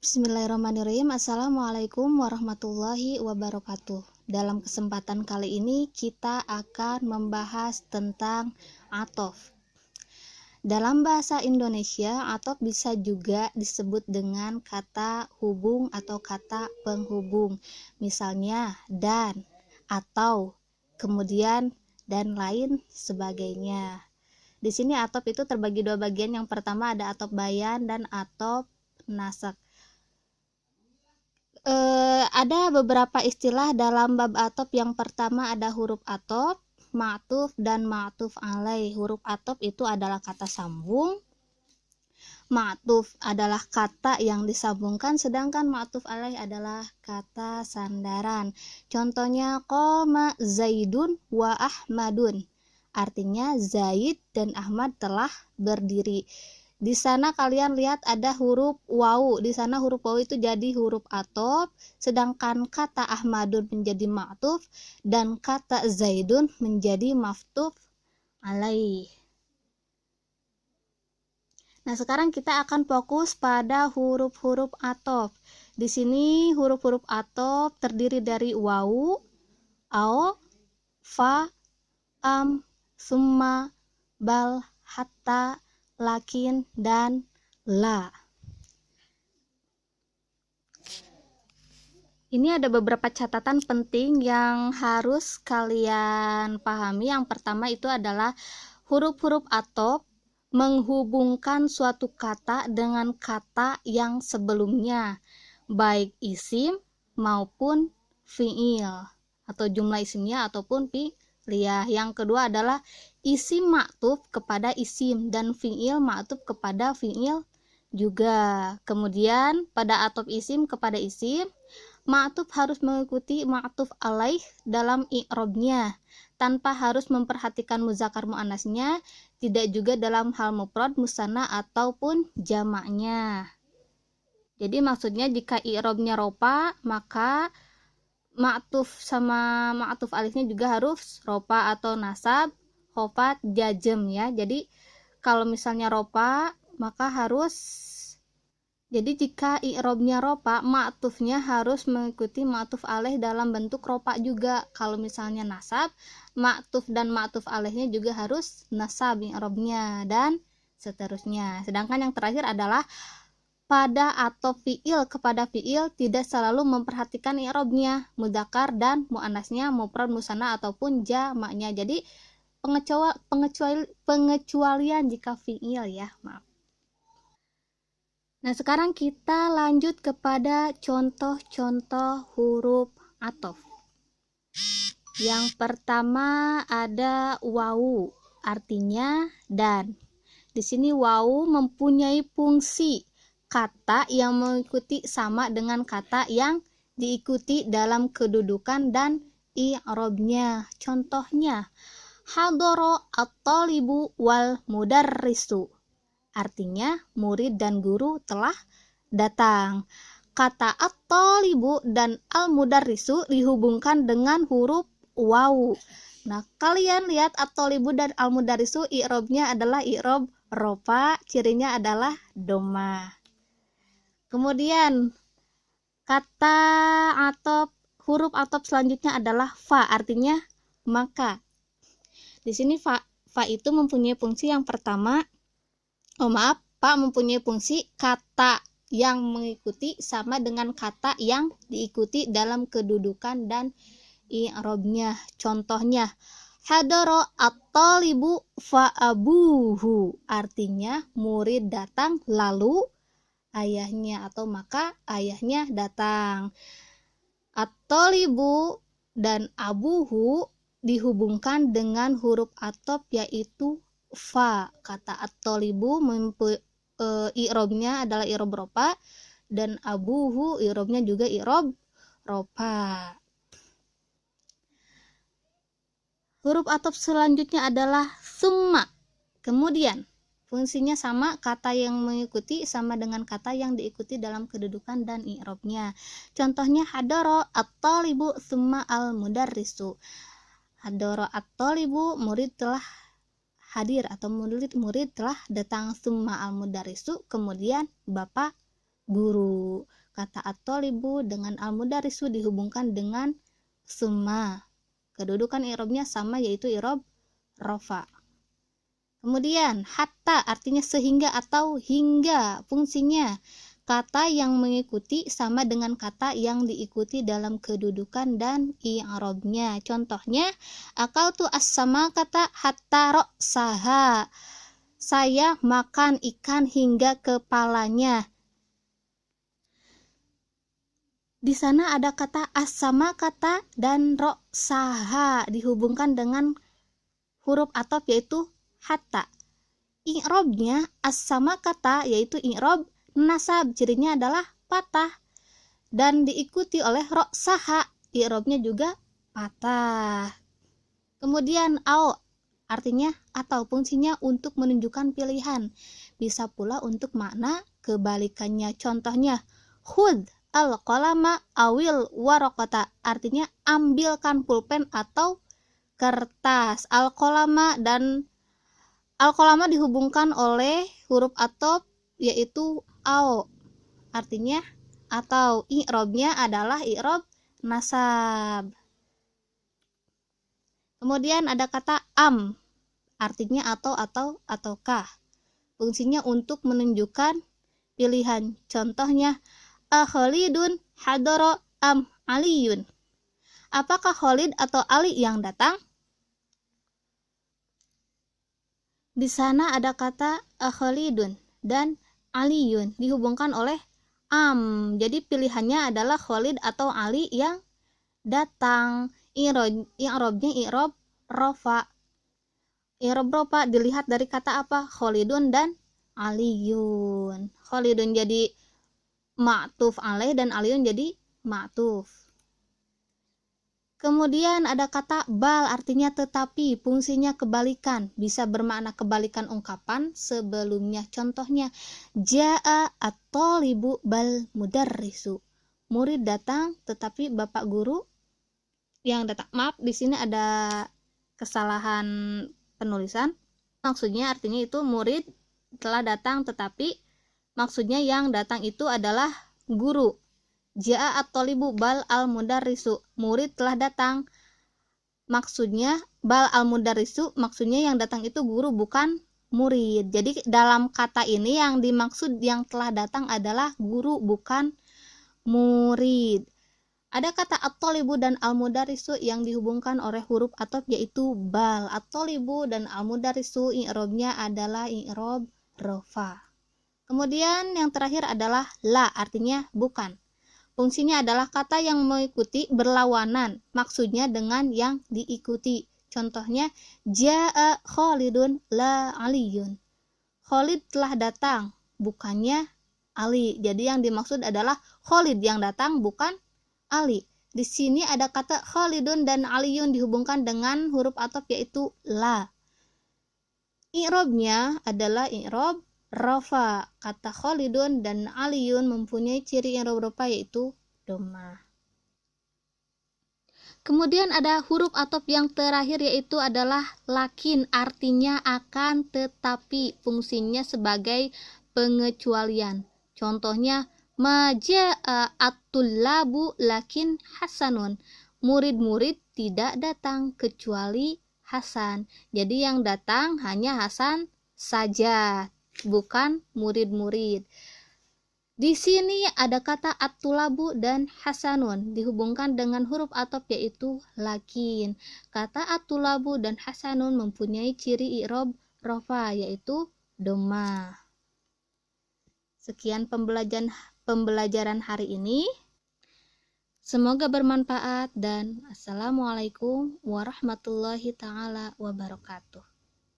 Bismillahirrahmanirrahim. Assalamualaikum warahmatullahi wabarakatuh. Dalam kesempatan kali ini kita akan membahas tentang atof. Dalam bahasa Indonesia, atof bisa juga disebut dengan kata hubung atau kata penghubung. Misalnya dan, atau, kemudian, dan lain sebagainya. Di sini atof itu terbagi dua bagian. Yang pertama ada atof bayan dan atof nasab. Ada beberapa istilah dalam bab atof. Yang pertama ada huruf atof, ma'tuf, dan ma'tuf alaih. Huruf atof itu adalah kata sambung, ma'tuf adalah kata yang disambungkan, sedangkan ma'tuf alaih adalah kata sandaran. Contohnya qoma zaidun wa ahmadun, artinya Zaid dan Ahmad telah berdiri. Di sana kalian lihat ada huruf wawu. Di sana huruf wawu itu jadi huruf atof, sedangkan kata Ahmadun menjadi ma'tuf dan kata Zaidun menjadi maftuf alaih. Nah, sekarang kita akan fokus pada huruf-huruf atof. Di sini huruf-huruf atof terdiri dari wawu, ao, fa, am, summa, bal, hatta, lakin, dan la. Ini ada beberapa catatan penting yang harus kalian pahami. Yang pertama itu adalah huruf-huruf atof menghubungkan suatu kata dengan kata yang sebelumnya, baik isim maupun fiil, atau jumlah isimnya ataupun fi'liyah. Yang kedua adalah isim ma'tuf kepada isim dan fi'il ma'tuf kepada fi'il juga. Kemudian pada atof isim kepada isim, ma'tuf harus mengikuti ma'tuf alaih dalam i'robnya tanpa harus memperhatikan muzakkar muannasnya, tidak juga dalam hal mufrad, musanna ataupun jamaknya. Jadi maksudnya jika i'robnya ropa, maka ma'tuf sama ma'tuf alifnya juga harus ropa atau nasab, khofat, jazm ya. Jadi kalau misalnya ropa, maka harus, jadi jika i'robnya ropa, ma'tufnya harus mengikuti ma'tuf alaih dalam bentuk ropa juga. Kalau misalnya nasab, ma'tuf dan ma'tuf alaihnya juga harus nasab i'robnya, dan seterusnya. Sedangkan yang terakhir adalah pada atau fi'il kepada fi'il tidak selalu memperhatikan i'robnya, mudzakkar dan muannasnya, mufrad, musanna ataupun jamaknya. Jadi pengecualian jika fi'il ya, maaf. Nah, sekarang kita lanjut kepada contoh-contoh huruf atof. Yang pertama ada wawu, artinya dan. Di sini wawu mempunyai fungsi kata yang mengikuti sama dengan kata yang diikuti dalam kedudukan dan i'robnya. Contohnya, hadoro at-talibu wal mudarrisu, artinya murid dan guru telah datang. Kata at-talibu dan al-mudarrisu dihubungkan dengan huruf wawu. Nah, kalian lihat at-talibu dan al-mudarrisu i'robnya adalah i'rob rofa, cirinya adalah doma. Kemudian kata atau huruf atof selanjutnya adalah fa, artinya maka. Di sini fa itu mempunyai fungsi yang pertama, fa mempunyai fungsi kata yang mengikuti sama dengan kata yang diikuti dalam kedudukan dan i'robnya. Contohnya, hadara at-talibu fa abuhu, artinya murid datang lalu ayahnya, atau maka ayahnya datang. At-talibu dan abuhu dihubungkan dengan huruf atof yaitu fa. Kata at-talibu i'robnya adalah i'rob ropa, dan abuhu i'robnya juga i'rob ropa. Huruf atof selanjutnya adalah summa. Kemudian fungsinya sama, kata yang mengikuti sama dengan kata yang diikuti dalam kedudukan dan i'robnya. Contohnya, hadara at-talibu summa al-mudarrisu. Hadara at-talibu, murid telah hadir atau murid telah datang, summa al-mudarrisu, kemudian bapak guru. Kata at-thalibu dengan al-mudarrisu dihubungkan dengan summa. Kedudukan i'rabnya sama, yaitu i'rab rafa. Kemudian hatta artinya sehingga atau hingga. Fungsinya kata yang mengikuti sama dengan kata yang diikuti dalam kedudukan dan i'rabnya. Contohnya, akaltu as-sama kata hatta ra'saha. Saya makan ikan hingga kepalanya. Di sana ada kata as-sama kata dan ra'saha dihubungkan dengan huruf atop yaitu hatta. I'rabnya as-sama kata yaitu i'rab nasab, cirinya adalah patah dan diikuti oleh ra'saha, i'rabnya juga patah. Kemudian au artinya atau, fungsinya untuk menunjukkan pilihan, bisa pula untuk makna kebalikannya. Contohnya, khudh al-qalama awil waraqata, artinya ambilkan pulpen atau kertas. Al-qalama dan al-qalama dihubungkan oleh huruf atop yaitu au, artinya atau. I'rabnya adalah i'rab nasab. Kemudian ada kata am, artinya atau ataukah. Fungsinya untuk menunjukkan pilihan. Contohnya, Khalidun hadara am Aliyun. Apakah Khalid atau Ali yang datang? Di sana ada kata Khalidun dan Aliyun dihubungkan oleh am. Jadi pilihannya adalah Khalid atau Ali yang datang. I'rabnya i'rab rafa. I'rab rafa dilihat dari kata apa? Khalidun dan Aliyun. Khalidun jadi ma'tuf alaih dan Aliyun jadi ma'tuf. Kemudian ada kata bal, artinya tetapi, fungsinya kebalikan, bisa bermakna kebalikan ungkapan sebelumnya. Contohnya, ja'a at-thalibu bal mudarrisu. Murid datang tetapi bapak guru yang datang. Maaf, di sini ada kesalahan penulisan. Maksudnya artinya itu murid telah datang tetapi maksudnya yang datang itu adalah guru. Ja'a at-thalibu bal al-mudarrisu. Murid telah datang. Maksudnya bal al-mudarrisu, maksudnya yang datang itu guru bukan murid. Jadi dalam kata ini yang dimaksud yang telah datang adalah guru bukan murid. Ada kata at-thalibu dan al-mudarrisu yang dihubungkan oleh huruf atop yaitu bal. At-thalibu dan al-mudarrisu i'rabnya adalah i'rab rafa. Kemudian yang terakhir adalah la, artinya bukan. Fungsinya adalah kata yang mengikuti berlawanan, maksudnya dengan yang diikuti. Contohnya, ja'a Khalidun la Aliyun. Khalid telah datang, bukannya Ali. Jadi yang dimaksud adalah Khalid yang datang, bukan Ali. Di sini ada kata Khalidun dan Aliyun dihubungkan dengan huruf atop yaitu la. I'rabnya adalah i'rab rafa. Kata Khalidun dan Aliyun mempunyai ciri i'rab rafa yaitu dhamma. Kemudian ada huruf atop yang terakhir yaitu adalah lakin, artinya akan tetapi, fungsinya sebagai pengecualian. Contohnya, maja'a at-tullabu lakin hasanun. Murid-murid tidak datang kecuali Hasan. Jadi yang datang hanya Hasan saja, bukan murid-murid. Di sini ada kata at-tulabu dan hasanun dihubungkan dengan huruf atop yaitu lakin. Kata at-tulabu dan hasanun mempunyai ciri i'rab rafa yaitu dhamma. Sekian pembelajaran hari ini. Semoga bermanfaat dan assalamualaikum warahmatullahi taala wabarakatuh.